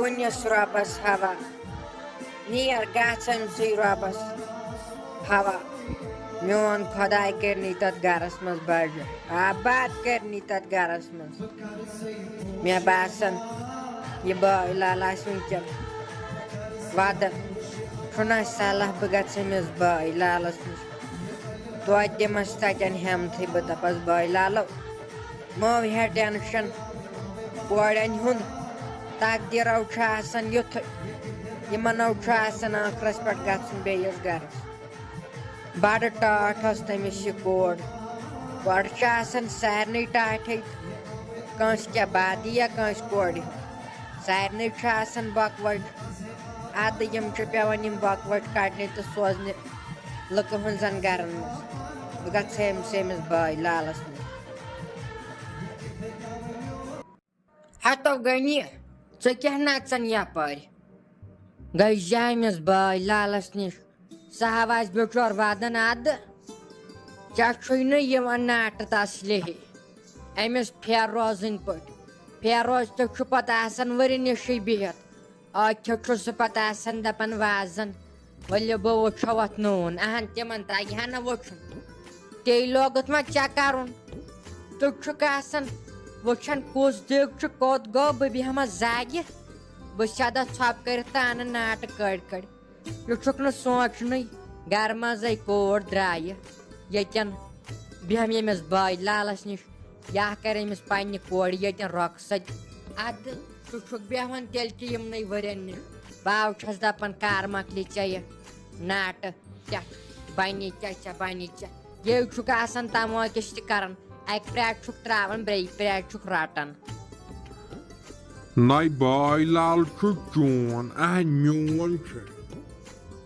Kunnis robas hava. Nir gatsam si robas hava. Mion khodai kerni tat garas mas baja. Abad kerni tat garas mas. Mia basan ye boy lalas winkel. Vada. Shuna salah bagatsam boy lalas mas. توتہِ مس تتٮ۪ن ہٮ۪متھٕے بہٕ دپس بٲے لالو مو ہے tension کورٮ۪ن ہُنٛد تقدیٖرو چھُ آسان یُتھُے یِمنو چھُ آسان ٲخرس پٮ۪ٹھ گژھُن بیٚیِس گرس بڑٕ ٹاٹھ ٲس تٔمِس یہِ کوٗر گۄڈٕ چھِ آسان سارنٕے ٹاٹھٕے کٲنٛسہِ کیٛاہ بادِیا کٲنٛسہِ کورِ سارنٕے چھُ آسان بۄکوَٹ اَدٕ یِم چھِ پٮ۪وان یِم بۄکوَٹ کڑنہِ تہٕ سوزنہِ لُکہٕ ہٕنٛزن گرن منٛز بہٕ گژھٕ أمِس بٲے لالس نِش ہتو گٔنی ژٕ کیٛاہ نژان یپٲرۍ گٔے زِ أمِس بٲے لالس نِش سُہ ہاو آسہِ بِچور ودان اَدٕ ژےٚ چھُے نہٕ یِوان ناٹہٕ تسلِحے أمِس پھیرٕ روزٕنۍ پٲٹھۍ پھیروز تہِ چھُ پتہٕ آسان ؤرِ نِشٕے بِہِتھ ٲکھِتھ چھُ سُہ پتہٕ آسان دپان وازن ؤلِو بہٕ وٕچھو اتھ نوٗن اہن تِمن تگہِ ہا نہٕ وٕچھُن تی لوگُتھ ما ژےٚ کرُن ژٕ چھُکھ آسان وٕچھان کُس دِگ چھُ کوٚت گوٚو بہٕ بیٚہمہ زاگہِ بہٕ سیٚدٕ ژھۄپہٕ کٔرِتھ تہٕ انہٕ ناٹہٕ کٔڑۍ کٔڑۍ یہِ چھُکھ نہٕ سونٛچنُے گرٕ منٛزے کوٗر درٛایہِ ییٚتٮ۪ن بیٚہمہِ أمِس بٲے لالس نِش یا کرِ أمِس پننہِ کورِ ییٚتٮ۪ن رۄکہٕ سۭتۍ ادٕ ژٕ چھُکھ بیٚہوان تیٚلہِ تہِ یِمنٕے ؤرین نِش باو چھس دپان کر مۄکلہِ ژےٚ یہِ ناٹہٕ ژےٚ بنی ژےٚ بنی ژےٚ یہِ چھُکھ آسان تموکِش تہِ کران اکہِ پریٹ چھُکھ تراوان بیٚیہِ پریٹ چھُکھ رٹان نَے بٲے لال چھُ چون اہن میون چھُ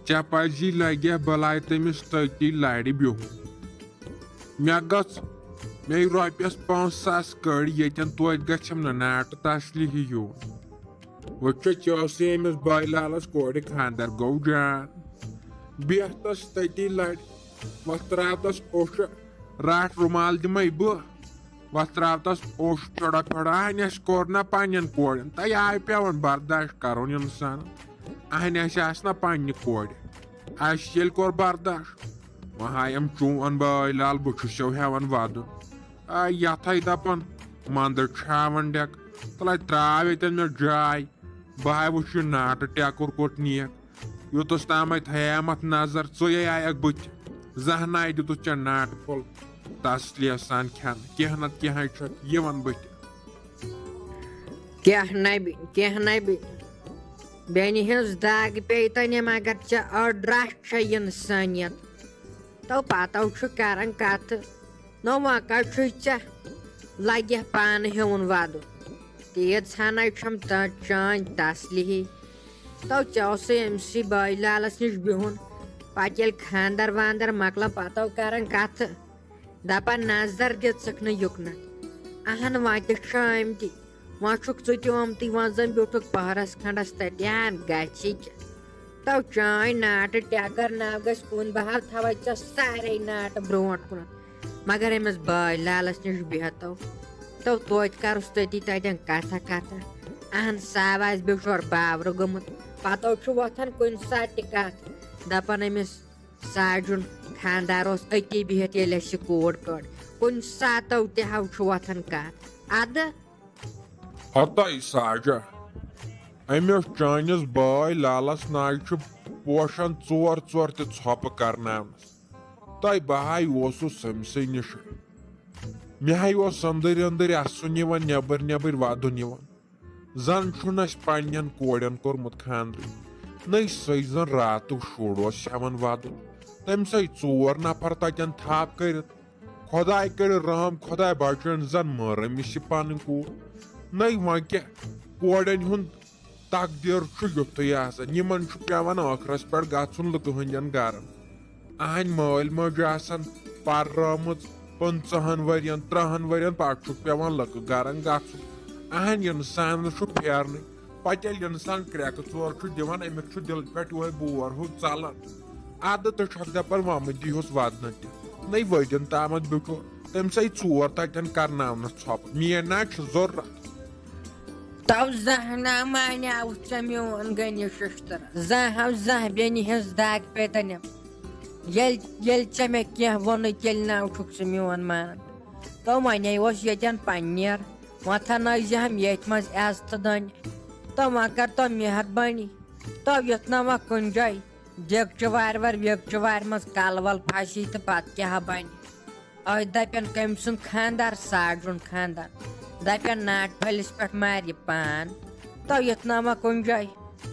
ژےٚ پزی لگہِ بلاے تٔمِس تٔتی لرِ بِہُن مےٚ گٔژھ بیٚیہِ رۄپیس 5,000 کٔڑۍ ییٚتٮ۪ن توتہِ گژھٮ۪م نہٕ ناٹہٕ تسلِحے یُن وٕچھو ژےٚ اوسُے أمِس بٲے لالس کورِ خانٛدر گوٚو جان بیٚہتس تٔتی لرِ وۄتھ تراوتس اوٚشہِ رٹھ رُمال دِمے بہٕ وۄتھ تراوتس اوٚش پھیوڑا پھیوڑا اہن اسہِ کوٚر نا پننٮ۪ن کورٮ۪ن تۄہہِ آیہِ پیٚوان برداش کرُن انسان اہن اسہِ آسہٕ نا پننہِ کورِ اسہِ ییٚلہِ کوٚر برداش وۄنۍ ہایم چون بٲے لال بہٕ چھُسو ہٮ۪وان ودُن یتھے دپان منٛدٕ چھاون ڈٮ۪ک تلے تراو ییٚتٮ۪ن مےٚ جاے بہٕ ہاے وٕچھ یہِ ناٹہٕ ٹٮ۪کُر کوٚت نیکھ یوٚتس تامے تھایم اتھ نظر ژٕے آیکھ بٕتھِ زانٛہہ ناے دِتُتھ ژےٚ ناٹہٕ پھوٚل تسلیہ سان کھٮ۪نہٕ کینٛہہ نتہٕ کینٛہہ چھکھ یِوان بٕتھِ کیٛاہ نبہِ بیٚنہِ ہٕنٛز دگ پیٚیہِ تنہِ مگر ژےٚ أڑ رژھ چھےٚ اِنسٲنیت تو پتو چھُ کران کتھٕ نو وۄنۍ کتہِ چھُے ژےٚ لگہِ پانہٕ ہیوٚن ودُن تیٖژ ہناے چھم چٲنۍ تسلِحے تو ژےٚ اوسُے أمسٕے بٲے لالس نِش بِہُن پتہٕ ییٚلہِ خانٛدر وانٛدر مۄکلان پتو کران کتھٕ دپان نظر دِژٕکھ نہٕ یُکنتھ اہن وۄنۍ تہِ چھُ آمتی وۄنۍ چھُکھ ژٕ تہِ آمتٕے وۄنۍ زن بیوٗٹھُکھ پہرس کھنٛڈس تتٮ۪ن گژھِ تو چٲنۍ ناٹہٕ ٹٮ۪کر نو گژھِ کُن بہٕ ہا تھاوے ژےٚ سارے ناٹہٕ برونٛٹھ کُنتھ مگر أمِس بٲے لالس نِش بِہتو تو توتہِ کرُس تٔتی تتٮ۪ن کتھا اہن سا آسہِ بِچور باورٕ گوٚمُت پتو چھُ وۄتھان کُنہِ ساتہٕ تہِ کتھ دپان أمِس ساجُن خانٛدار اوس أتی بِہِتھ ییٚلہِ اسہِ یہِ کوٗر کٔڑ کُنہِ ساتو تہِ ہاو چھُ وۄتھان کتھ ادٕ ہتاے ساجا أمِس چٲنِس بٲے لالس ناے چھُ پوشن ژور تہِ ژھۄپہٕ کرناونس تۄہہِ بہٕ ہاے اوسُس أمسٕے نِشے مےٚ ہاے اوس أنٛدٕرۍ أنٛدٕرۍ اَسُن یِوان نٮ۪بٕرۍ ودُن یِوان زن چھُنہٕ اسہِ پننٮ۪ن کورٮ۪ن کوٚرمُت خانٛدرٕے نٔے سُے زن راتُک شُر اوس ہٮ۪وان ودُن تٔمسے 4 نفر تتٮ۪ن تھپھ کٔرِتھ خۄداے کٔرِن رحم خۄداے بچٲیِن زن مٔر أمِس یہِ پنٕنۍ کوٗر نٔے وۄنۍ کیٛاہ کورٮ۪ن ہُنٛد تقدیٖر چھُ یُتھُے آسان یِمن چھُ پیٚوان ٲخرس پٮ۪ٹھ گژھُن لُکہٕ ہٕنٛدٮ۪ن گرن اہنٛدِ مٲلۍ مٲج آسان پررٲمٕژ 15 ؤرین 30 ؤرین پتہٕ چھُکھ پیٚوان لُکہٕ گرن گژھُن اہن انسانس چھُ پھیرنٕے پتہٕ ییٚلہِ انسان کرٛٮ۪کہٕ ژور چھُ دِوان أمِس چھُ دِلہٕ پٮ۪ٹھ یِہوے بور ہیوٗ ژلان ادٕ تہٕ چھکھ دپان وۄنۍ دِیٖہُس ودنہٕ تہِ نٔے ؤدِن تامتھ بِچور تٔمسے 4 تتٮ۪ن کرناونس ژھۄپہٕ میٲنۍ نا چھِ ضروٗرت تو زہنا مانیاو ژےٚ میون غنی ششتر زانٛہہ زانٛہہ بیٚنہِ ہٕنٛز دگ پیتنم ییٚلہِ ژےٚ مےٚ کینٛہہ ووٚنُے تیٚلہِ ناو چھُکھ ژٕ میون مانان تو وۄنۍ اوس ییٚتٮ۪ن پننیر وۄنۍ تھاونٲیزِہم ییٚتھۍ منٛز عزتہٕ دٔنۍ تو وۄنۍ کر تو مہربٲنی تو یُتھ نہٕ وۄنۍ کُنہِ جایہِ دیگچہِ وارِ ویگچہِ وارِ منٛز کل ول پھسی تہٕ پتہٕ کیٛاہ بنہِ أتھۍ دپن کٔمۍ سُنٛد خاندار ساڑُن خاندار دپن ناٹہِ پھٔلِس پٮ۪ٹھ مارِ یہِ پان تو یُتھ نہٕ وۄنۍ کُنہِ جایہِ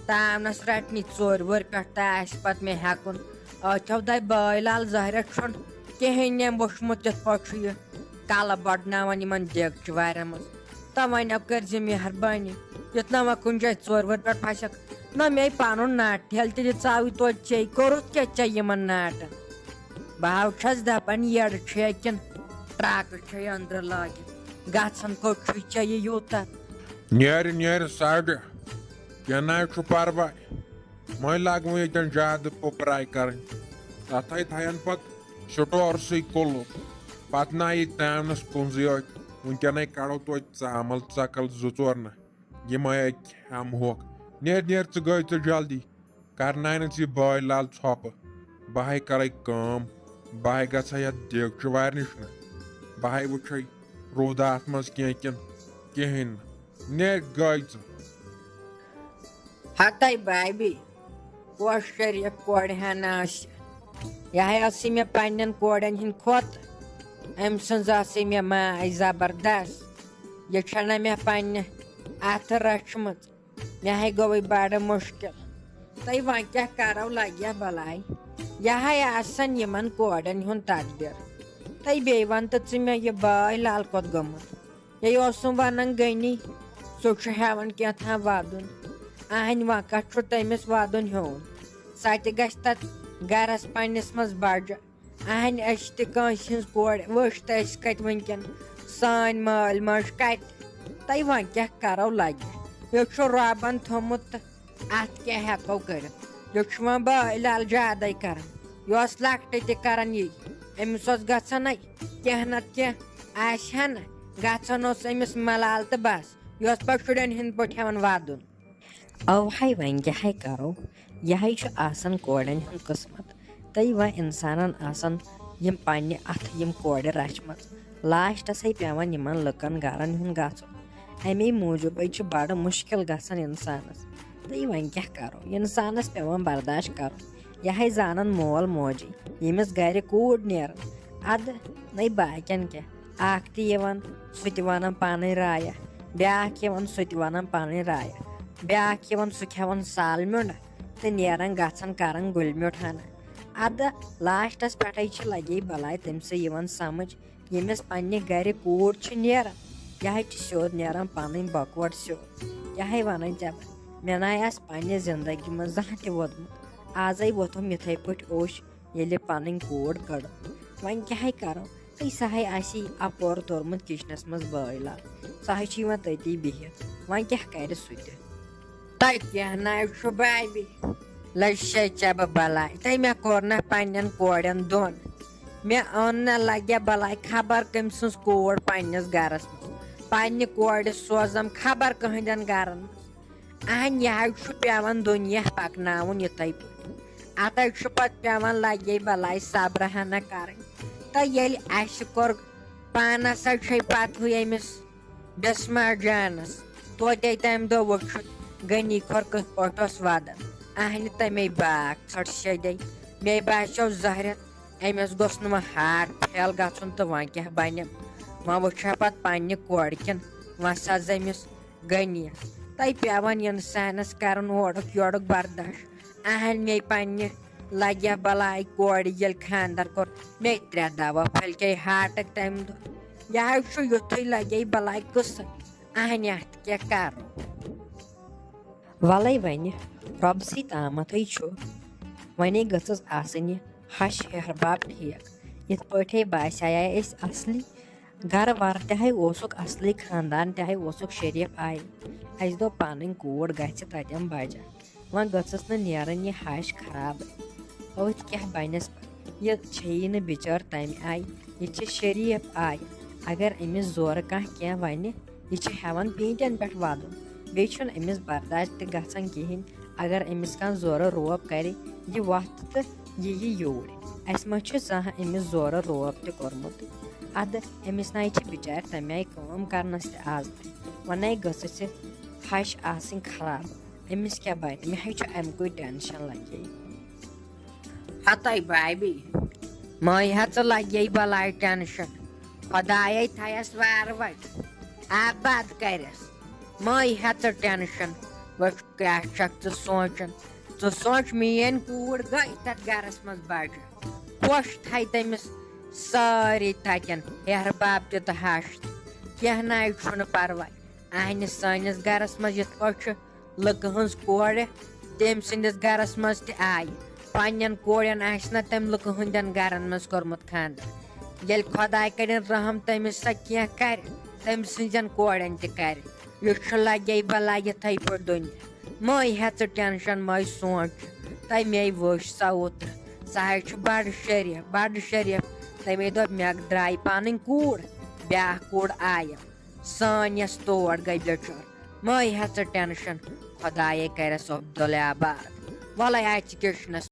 تاونس رٹنہِ ژورِ وُہٕرۍ پٮ۪ٹھ تہٕ آسہِ پتہٕ مےٚ ہٮ۪کُن أتھیو دپہِ بٲے لال زہرا چھُنہٕ کِہینۍ نٮ۪م وٕچھمُت تِتھ پٲٹھۍ چھُ یہِ کلہٕ بڑناوان یِمن دیگچہِ وارٮ۪ن منٛز تو وۄنۍ کٔرزِ مہربٲنی یُتھ نہٕ وۄنۍ کُنہِ جایہِ ژورِ وُہٕرۍ پٮ۪ٹھ پھسکھ نہ مے پنُن ناٹہٕ ٹھیلہٕ تہِ دِژاوٕے توتہِ ژےٚ کوٚرُتھ کیٛاہ ژےٚ یِمن ناٹہٕ بہٕ چھس دپان یٔڈ چھے کِنہٕ ٹراکہٕ چھے أنٛدرٕ لٲگِتھ گژھان کوٚت چھُے ژےٚ یہِ یوٗتاہ نیرِ ساڑِ کینٛہہ نہ چھُ پرواے وۄنۍ لاگہٕ وۄنۍ ییٚتٮ۪ن زیادٕ پُپراے کرٕنۍ تتھے تھاین پتہٕ سٹورسٕے کُلُف پتہٕ نہ یہِ تاونس کُنزٕے یوت وٕنکیٚنٕے کڑو توتہِ ژامل ژکل 2-4 نہ یِمے کھٮ۪مہوکھ نیر ژٕ گٔے ژٕ جلدی کرناینہٕ ژٕ بٲے لال ژھۄپہٕ بہے کرے کٲم بہے گژھے یتھ دیگچہِ وارِ نِش نہ بہے وٕچھے روٗدا اتھ منٛز کینٛہہ کِنہٕ کِہینۍ نہٕ نیر گٔے ژٕ ہتے بابی کۄس شریٖف کورِ ہن آسہِ یِہے ٲسٕے مےٚ پننٮ۪ن کورٮ۪ن ہٕنٛدۍ کھۄتہٕ أمۍ سٕنٛز ٲسٕے مےٚ ماے زبردست یہِ چھنہ مےٚ پننہِ اتھٕ رچھمٕژ مےٚ ہے گوٚوُے بڑٕ مُشکل تہٕ وۄنۍ کیٛاہ کرو لگیا بلاے یِہے آسان یِمن کورٮ۪ن ہُنٛد تقدیر تہٕ بیٚیہِ ون تہٕ ژٕ مےٚ یہِ بٲے لال کوٚت گوٚمُت یے اوسُم ونان غنی سُہ چھُ ہٮ۪وان کینٛژھا ودُن اہنہِ وۄنۍ کتھ چھُ تٔمِس ودُن ہیوٚن سۄ تہِ گژھِ تتھ گرس پننس منٛز بجہِ اہنہِ أسۍ تہِ کٲنٛسہِ ہٕنٛز کورِ وٕچھ تہٕ أسۍ کتہِ وٕنکیٚن سٲنۍ مٲلۍ مٲج کتہِ تہٕ وۄنۍ کیٛاہ کرو لگہِ یہِ چھُ رۄبن تھوٚمُت تہٕ اتھ کیٛاہ ہٮ۪کو کٔرِتھ یہِ چھُ وۄنۍ بٲے لال زیادے کران یہِ اوس لۄکٹہِ تہِ کران یی أمِس اوس گژھان کینٛہہ نتہٕ کینٛہہ آسہِ ہا نہٕ گژھان اوس أمِس ملال تہٕ بس یہِ اوس پتہٕ شُرٮ۪ن ہٕنٛدۍ پٲٹھۍ ہٮ۪وان ودُن اوہے وۄنۍ کیٛاہ کرو یِہے چھُ آسان کورٮ۪ن ہُنٛد قٕسمت تہٕ وۄنۍ انسانن آسان یِم پننہِ اتھٕ یِم کورِ رچھمژٕ لاسٹسے پیٚوان یِمن لُکن گرن ہُنٛد گژھُن امے موٗجوٗبے چھُ بڑٕ مُشکِل گژھان انسانس تہٕ وۄنۍ کیٛاہ کرو انسانس پیٚوان برداشت کرُن یِہے زانان مول موجی ییٚمِس گرِ کوٗر نیران ادٕ نٔے باقین کیٛاہ اکھ تہِ یِوان سُہ تہِ ونان پنٕنۍ رایا بیاکھ یِوان سُہ تہِ ونان پنٕنۍ رایا بیاکھ یِوان سُہ کھٮ۪وان سال میوٚنٛڈ تہٕ نیران گژھان کران گُلہِ میوٚٹھ ہنا ادٕ لاسٹس پٮ۪ٹھے چھِ لگے بلاے تٔمسٕے یِوان سمجھ ییٚمِس پننہِ گرِ کوٗر چھِ نیران یِہے چھِ سیوٚد نیران پنٕنۍ بکوٹ سیوٚد یِہے ونان ژےٚ بہٕ مےٚ نَے آسہِ پننہِ زندگی منٛز زانٛہہ تہِ ووٚدمُت آزے ووٚتھُم یِتھے پٲٹھۍ اوش ییٚلہِ پنٕنۍ کوٗر کٔڑٕم وۄنۍ کیٛاہ کرو تہٕ سۄ ہے آسہِ اپور توٚرمُت کچنس منٛز بٲے لال سۄ ہے چھِ یِوان تٔتی بِہِتھ وۄنۍ کیٛاہ کرِ سُہ تہِ تۄہہِ کیٛاہ ناو چھُ بابی لَچھے ژےٚ بہٕ بلاے تہٕ مےٚ کوٚر نہ پننٮ۪ن کورٮ۪ن دۄن مےٚ اوٚن نہ لگیا بلاے خبر کٔمۍ سٕنٛز کوٗر پننِس گرس منٛز پننہِ کورِ سوزم خبر کٕہٕنٛدٮ۪ن گرن منٛز اہن یہِ حظ چھُ پیٚوان دُنیا پکناوُن یِتھے پٲٹھۍ اتھے چھُ پتہٕ پیٚوان لگے بلاے صبرٕ ہنا کرٕنۍ تہٕ ییٚلہِ اسہِ کوٚر پانس چھے پتہٕ ہٕے أمِس بسما جانس توتہِ تمہِ دۄہ وٕچھُن غنی کھۄر کِتھ پٲٹھۍ اوس ودان اہنہِ تمے باغ ژھٹ سیٚدے مے باسیو زہرٮ۪تھ أمِس گوٚژھ نہٕ وۄنۍ ہاٹ پھیل گژھُن تہٕ وۄنۍ کیٛاہ بنٮ۪م وۄنۍ وٕچھ ہا پتہٕ پننہِ کورِ کِنۍ وۄنۍ سز أمِس غنیَس تہٕ پیٚوان انسانس کرُن اورُک یورُک برداشت اہن مے پننہِ لگیا بلاے کورِ ییٚلہِ خاندر کوٚر مے 3 دوا پھٔلکے ہاٹٕکۍ تمہِ دۄہ یہِ حظ چھُ یُتھُے لگے بلاے قٕصہٕ اہنہِ اتھ کیٛاہ کرو وَلے وۄنۍ رۄبسٕے تامتھٕے چھُ وۄنۍ گٔژھٕس آسٕنۍ یہِ ہش ہِحٮ۪ربب ٹھیٖک یِتھ پٲٹھۍ باسیے أسۍ اصلی گرٕ وَرٕ تہِ ہے اوسُکھ اصلی خاندان تہِ ہے اوسُکھ شریٖف آیہِ اَسہِ دوٚپ پنٕنۍ کوٗر گژھِ تتٮ۪ن بجا وۄنۍ گٔژھٕس نہٕ نیرٕنۍ یہِ ہش خرابٕے أتھۍ کیٛاہ بنٮ۪س یہِ چھیی نہٕ بِچٲر تمہِ آیہِ یہِ چھِ شریٖف آیہِ اگر أمِس زورٕ کانٛہہ کینٛہہ ونہِ یہِ چھِ ہٮ۪وان پیٖنٛتٮ۪ن پٮ۪ٹھ ودُن بیٚیہِ چھُنہٕ أمِس برداش تہِ گژھان کِہیٖنۍ اگر أمِس کانٛہہ زورٕ روب کرِ یہِ وۄتھ تہٕ یہِ یوٗرۍ اَسہِ ما چھُ زانٛہہ أمِس زورٕ روب تہِ کوٚرمُت اَدٕ أمِس نَے چھِ بِچارِ تَمہِ آیہِ کٲم کرنَس تہِ آز وۄنۍ گٔژھٕس یہِ ہش آسٕنۍ خراب أمِس کیٛاہ بَنہِ مےٚ ہے چھُ اَمکُے ٹٮ۪نشن لگے ہتَے بھابی مٲے ہا ژٕ لگے بلاے ٹٮ۪نشن خۄدایے تھایس وارٕ وتہِ آباد کرٮ۪س مٲے ہا ژٕ ٹٮ۪نشن وۄنۍ کیٛاہ چھکھ ژٕ سونٛچان ژٕ سونٛچ میٲنۍ کوٗر گٔے تتھ گرس منٛز بڑٕ خۄش تھایہِ تٔمِس سٲری تتٮ۪ن ہیہر باب تہِ تہٕ ہش تہِ کینٛہہ نَے چھُنہٕ پرواے اہنہِ سٲنِس گرس منٛز یِتھ پٲٹھۍ چھُ لُکہٕ ہٕنٛز کورِ تٔمۍ سٕنٛدِس گرس منٛز تہِ آیہِ پننٮ۪ن کورٮ۪ن آسہِ نہ تٔمۍ لُکہٕ ہٕنٛدٮ۪ن گرن منٛز کوٚرمُت خانٛدر ییٚلہِ خۄداے کٔرِنۍ رحم تٔمِس سۄ کینٛہہ کرِ تٔمۍ سٕنٛزٮ۪ن کورٮ۪ن تہِ کرِ یہِ چھُ لگے بلاے یِتھٕے پٲٹھۍ دُنیا مٲے ہے ژٕ ٹٮ۪نشن مٲے سونٛچ تَمے وٕچھ سۄ اوترٕ سۄ حظ چھِ بڑٕ شریٖف تَمے دوٚپ مےٚ درٛایہِ پنٕنۍ کوٗر بیٛاکھ کوٗر آیہِ سٲنۍ یۄس تور گٔے بِچٲر مٲے ہے ژٕ ٹٮ۪نشن خۄدایے کرٮ۪س عبدُل آباد وَلَے اَژِ کِچنس